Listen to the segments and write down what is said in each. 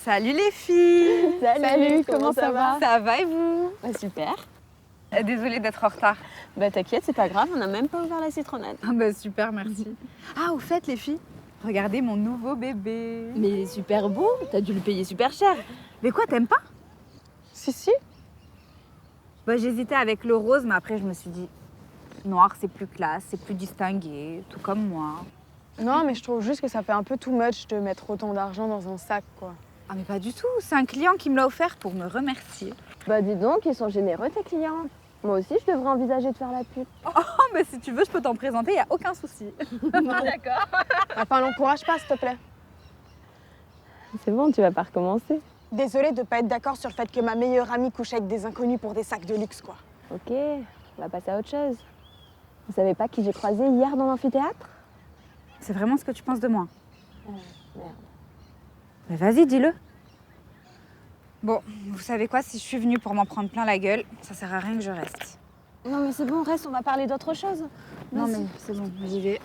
Salut les filles. Salut, comment ça va? Ça va et vous? Super. Désolée d'être en retard. Bah t'inquiète, c'est pas grave, on n'a même pas ouvert la citronnade. Ah bah super, merci. Ah, au fait les filles, regardez mon nouveau bébé. Mais il est super beau, t'as dû le payer super cher. Mais quoi, t'aimes pas? Si. Bah j'hésitais avec le rose, mais après je me suis dit, noir c'est plus classe, c'est plus distingué, tout comme moi. Non, mais je trouve juste que ça fait un peu too much de mettre autant d'argent dans un sac, quoi. Ah mais pas du tout, c'est un client qui me l'a offert pour me remercier. Bah dis donc, ils sont généreux tes clients. Moi aussi, je devrais envisager de faire la pub. Oh mais si tu veux, je peux t'en présenter, y a aucun souci. D'accord. Enfin, l'encourage pas, s'il te plaît. C'est bon, tu vas pas recommencer. Désolée de pas être d'accord sur le fait que ma meilleure amie couche avec des inconnus pour des sacs de luxe, quoi. Ok, on va passer à autre chose. Vous savez pas qui j'ai croisé hier dans l'amphithéâtre? C'est vraiment ce que tu penses de moi? Merde. Mais vas-y, dis-le. Bon, vous savez quoi, si je suis venue pour m'en prendre plein la gueule, ça sert à rien que je reste. Non mais c'est bon, reste, on va parler d'autre chose. Non Vas-y. mais c'est bon, j'y vais.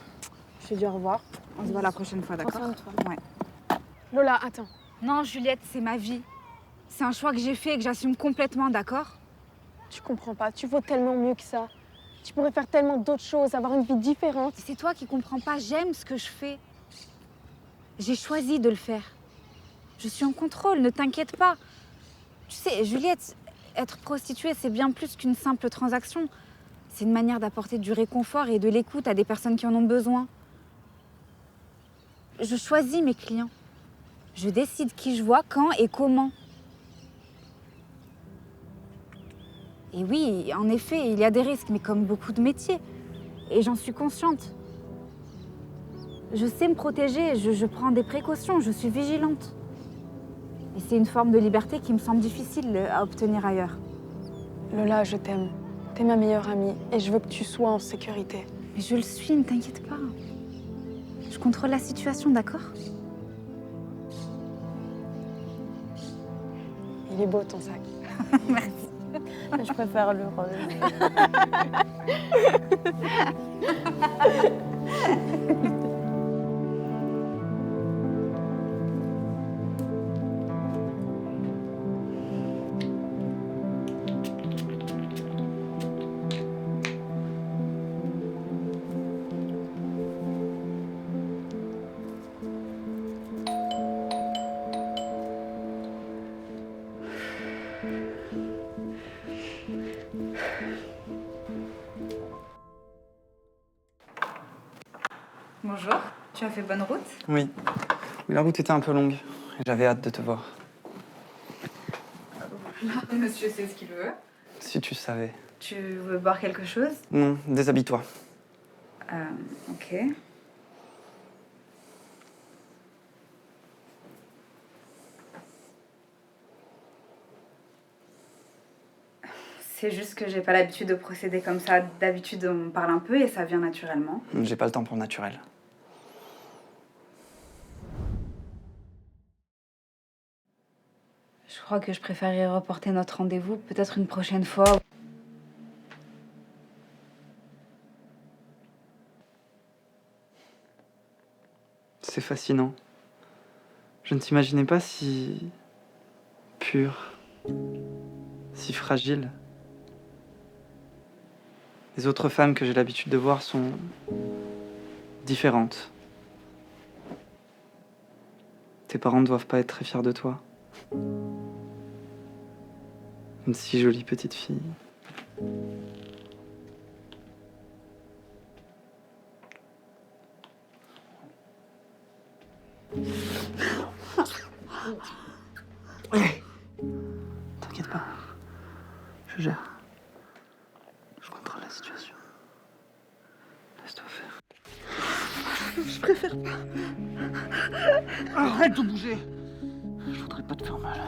Je te dis au revoir. On se voit la prochaine fois, d'accord? Prends soin de toi. Ouais. Lola, attends. Non, Juliette, c'est ma vie. C'est un choix que j'ai fait et que j'assume complètement, d'accord? Tu comprends pas, tu vaux tellement mieux que ça. Tu pourrais faire tellement d'autres choses, avoir une vie différente. C'est toi qui comprends pas, j'aime ce que je fais. J'ai choisi de le faire. Je suis en contrôle, ne t'inquiète pas. Tu sais, Juliette, être prostituée, c'est bien plus qu'une simple transaction. C'est une manière d'apporter du réconfort et de l'écoute à des personnes qui en ont besoin. Je choisis mes clients. Je décide qui je vois, quand et comment. Et oui, en effet, il y a des risques, mais comme beaucoup de métiers. Et j'en suis consciente. Je sais me protéger, je prends des précautions, je suis vigilante. Et c'est une forme de liberté qui me semble difficile à obtenir ailleurs. Lola, je t'aime. T'es ma meilleure amie et je veux que tu sois en sécurité. Mais je le suis, ne t'inquiète pas. Je contrôle la situation, d'accord? Il est beau ton sac. Merci. Je préfère le rose. Bonjour, tu as fait bonne route? Oui. Oui, la route était un peu longue. Et j'avais hâte de te voir. Monsieur sait ce qu'il veut. Si tu savais. Tu veux boire quelque chose? Non, déshabille-toi. Ok. C'est juste que j'ai pas l'habitude de procéder comme ça. D'habitude, on parle un peu et ça vient naturellement. J'ai pas le temps pour le naturel. Je crois que je préférerais reporter notre rendez-vous, peut-être une prochaine fois. C'est fascinant. Je ne t'imaginais pas si pure, si fragile. Les autres femmes que j'ai l'habitude de voir sont différentes. Tes parents ne doivent pas être très fiers de toi. Une si jolie petite fille. T'inquiète pas, je gère. Je contrôle la situation. Laisse-toi faire. Je préfère pas. Arrête de bouger. Je voudrais pas te faire mal.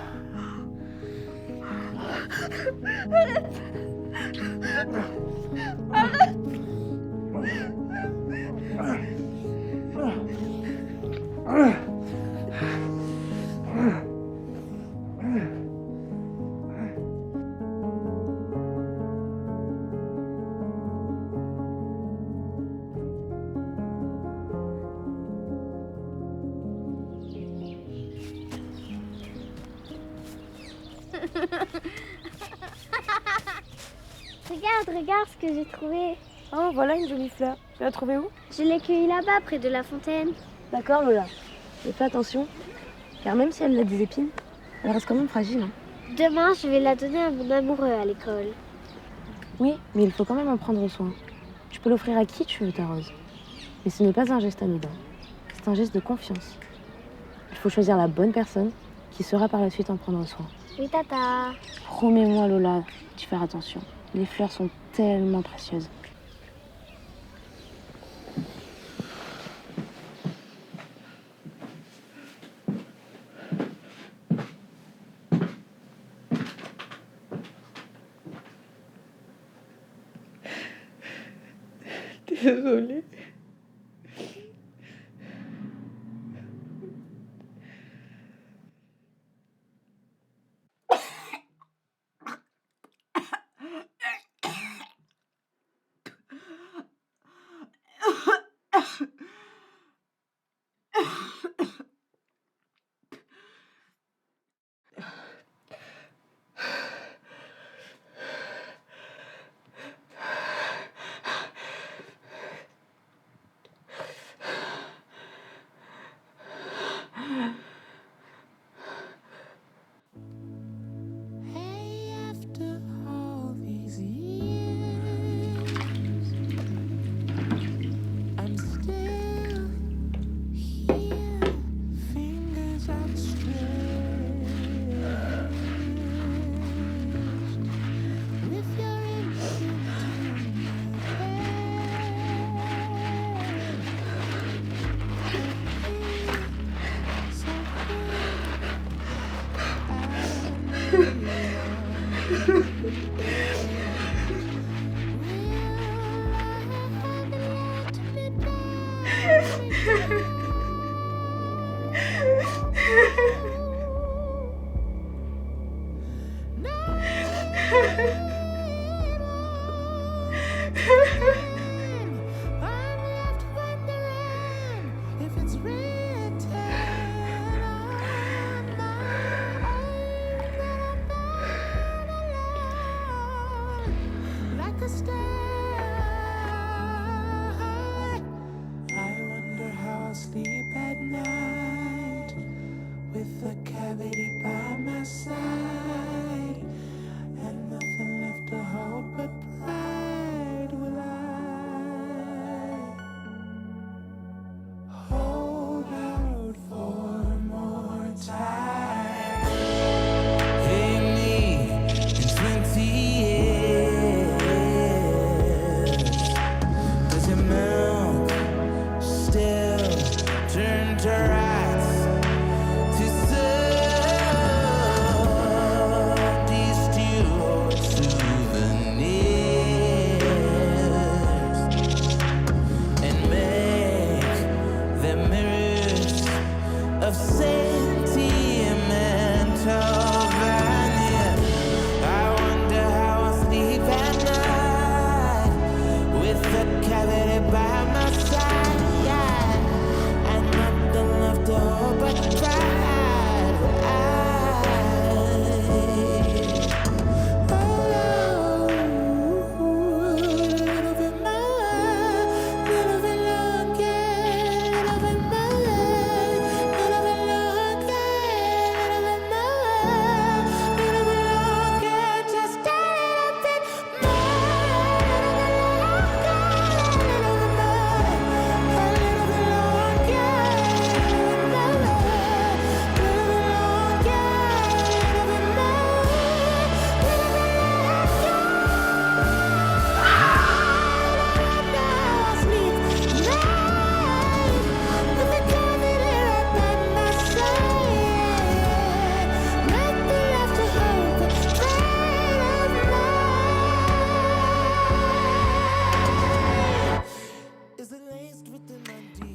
Regarde ce que j'ai trouvé. Oh, voilà une jolie fleur. Tu l'as trouvée où? Je l'ai cueillie là-bas, près de la fontaine. D'accord, Lola. Mais fais attention, car même si elle a des épines, elle reste quand même fragile. Hein. Demain, je vais la donner à mon amoureux à l'école. Oui, mais il faut quand même en prendre soin. Tu peux l'offrir à qui tu veux, ta rose. Mais ce n'est pas un geste anodin. C'est un geste de confiance. Il faut choisir la bonne personne qui saura par la suite en prendre soin. Oui, tata. Promets-moi, Lola, de faire attention. Les fleurs sont tellement précieuses. Désolée.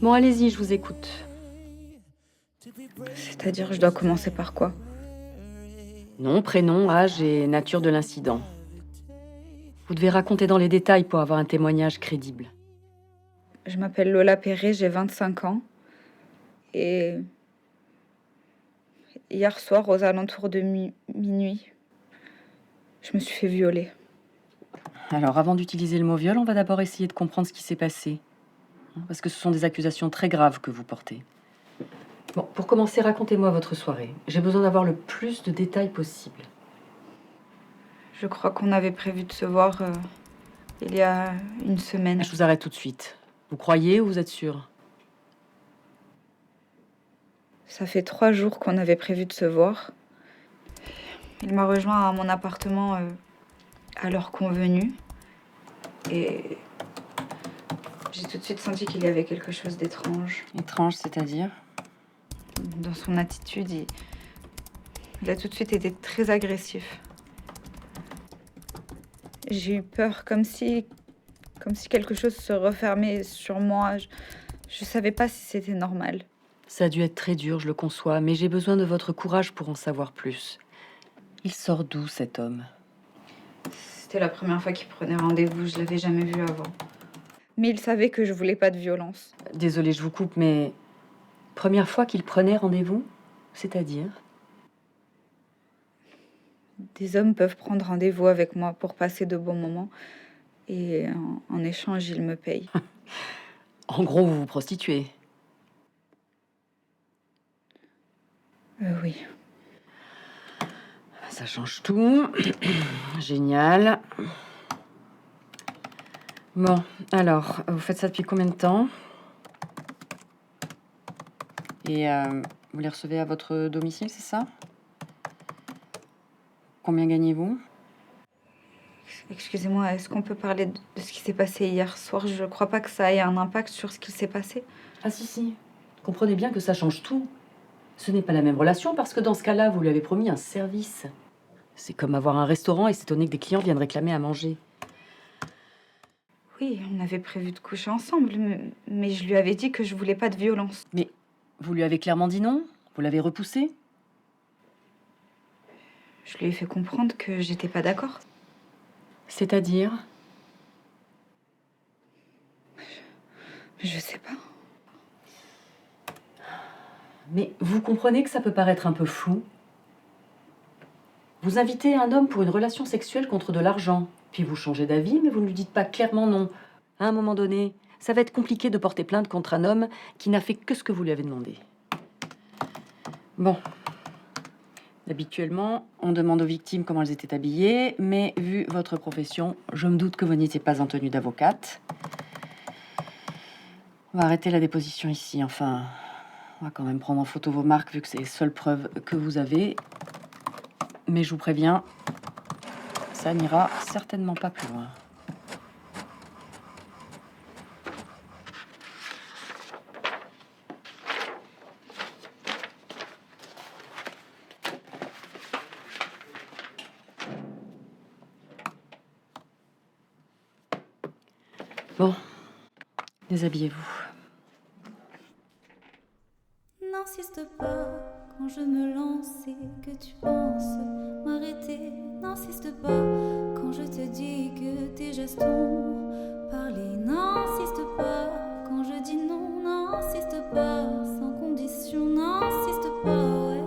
Bon, allez-y, je vous écoute. C'est-à-dire, je dois commencer par quoi? Nom, prénom, âge et nature de l'incident. Vous devez raconter dans les détails pour avoir un témoignage crédible. Je m'appelle Lola Perret, j'ai 25 ans. Et hier soir, aux alentours de minuit, Je me suis fait violer. Alors, avant d'utiliser le mot viol, on va d'abord essayer de comprendre ce qui s'est passé. Parce que ce sont des accusations très graves que vous portez. Bon, pour commencer, racontez-moi votre soirée. J'ai besoin d'avoir le plus de détails possible. Je crois qu'on avait prévu de se voir il y a une semaine. Je vous arrête tout de suite. Vous croyez ou vous êtes sûr? Ça fait 3 jours qu'on avait prévu de se voir. Il m'a rejoint à mon appartement à l'heure convenue. Et j'ai tout de suite senti qu'il y avait quelque chose d'étrange. Étrange, c'est-à-dire? Dans son attitude, il a tout de suite été très agressif. J'ai eu peur, comme si quelque chose se refermait sur moi. Je savais pas si c'était normal. Ça a dû être très dur, je le conçois, mais j'ai besoin de votre courage pour en savoir plus. Il sort d'où, cet homme? C'était la première fois qu'il prenait rendez-vous, je l'avais jamais vu avant. Mais il savait que je voulais pas de violence. Désolée, je vous coupe, mais... Première fois qu'il prenait rendez-vous? C'est-à-dire? Des hommes peuvent prendre rendez-vous avec moi pour passer de bons moments. Et en échange, ils me payent. En gros, vous vous prostituez. Oui. Ça change tout. Génial. Bon, alors, vous faites ça depuis combien de temps? Et vous les recevez à votre domicile, c'est ça? Combien gagnez-vous? Excusez-moi, est-ce qu'on peut parler de ce qui s'est passé hier soir? Je crois pas que ça ait un impact sur ce qui s'est passé. Ah si. Comprenez bien que ça change tout. Ce n'est pas la même relation parce que dans ce cas-là, vous lui avez promis un service. C'est comme avoir un restaurant et s'étonner que des clients viennent réclamer à manger. Oui, on avait prévu de coucher ensemble, mais je lui avais dit que je voulais pas de violence. Mais vous lui avez clairement dit non? Vous l'avez repoussé? Je lui ai fait comprendre que j'étais pas d'accord. C'est-à-dire? Je sais pas. Mais vous comprenez que ça peut paraître un peu flou? Vous invitez un homme pour une relation sexuelle contre de l'argent, puis vous changez d'avis, mais vous ne lui dites pas clairement non. À un moment donné, ça va être compliqué de porter plainte contre un homme qui n'a fait que ce que vous lui avez demandé. Bon. Habituellement, on demande aux victimes comment elles étaient habillées, mais vu votre profession, je me doute que vous n'étiez pas en tenue d'avocate. On va arrêter la déposition ici, enfin... On va quand même prendre en photo vos marques, vu que c'est les seules preuves que vous avez. Mais je vous préviens, ça n'ira certainement pas plus loin. Bon, déshabillez-vous. N'insiste pas quand je me lance et que tu penses m'arrêter. N'insiste pas quand je te dis que tes gestes ont parlé. N'insiste pas quand je dis non. N'insiste pas sans condition. N'insiste pas, ouais.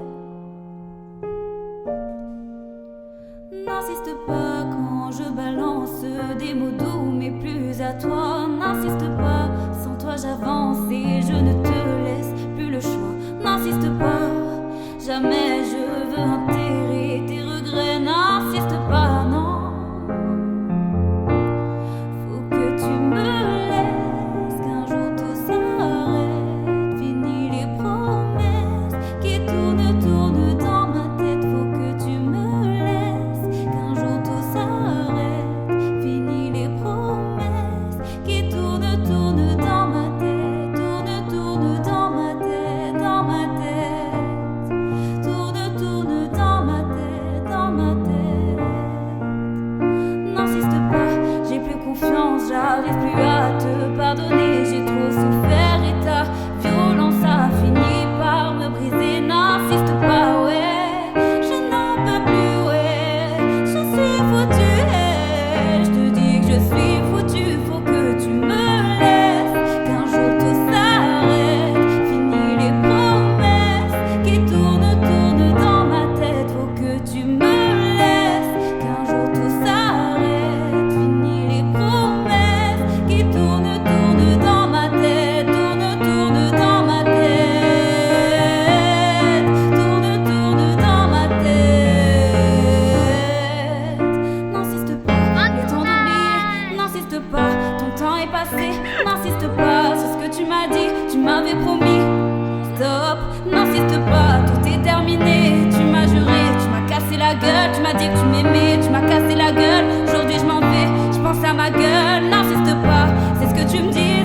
N'insiste pas quand je balance des mots doux mais plus à toi. N'insiste pas, sans toi j'avance et je ne te laisse plus le choix. N'insiste pas, jamais je veux enterrer tes regrets. N'insiste pas, non. Faut que tu me laisses, qu'un jour tout s'arrête. Fini les promesses qui tournent dans ma tête. Faut que tu me laisses, qu'un jour tout s'arrête. Fini les promesses qui tournent dans ma tête. Tourne dans ma tête, dans ma tête. m'avais promis. Stop, n'insiste pas, tout est terminé. Tu m'as juré, tu m'as cassé la gueule. Tu m'as dit que tu m'aimais, tu m'as cassé la gueule. Aujourd'hui je m'en vais, je pense à ma gueule. N'insiste pas, c'est ce que tu me dis.